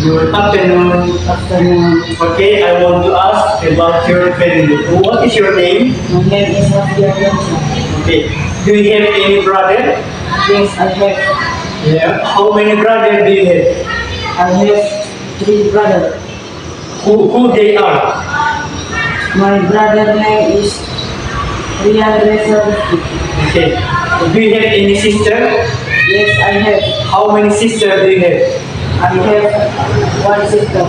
Good afternoon. Afternoon. Okay, I want to ask about your family. What is your name? My name is Rafiya Johnson. Okay. Do you have any brother? Yes, I have. Yeah. How many brothers do you have? I have three brothers. Who they are? My brother name is Rian Reza Rifki. Okay. Do you have any sister? Yes, I have. How many sisters do you have? I have one sister.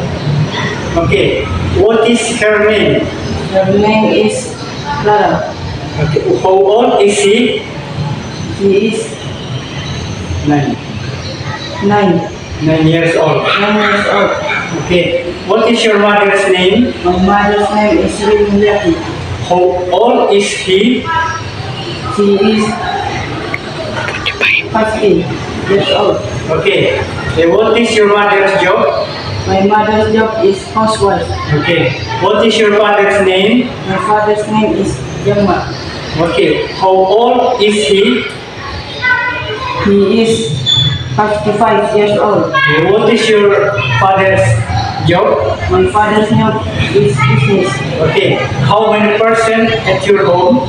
Okay. What is her name? Her name is Clara. Okay. How old is she? She is 9. 9 9 years old. 9 years old. Okay. What is your mother's name? My mother's name is Rimyati. How old is he? She is 50 years old. Okay. What is your mother's job? My mother's job is housewife. Okay. What is your father's name? My father's name is Jamal. Okay. How old is he? He is 55 years old. What is your father's job? My father's job is business. Okay. How many person at your home?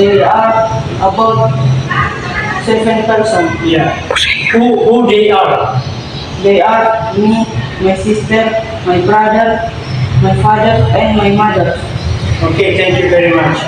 There are about 7 persons. Yeah. Who they are? They are me, my sister, my brother, my father, and my mother. Okay. Thank you very much.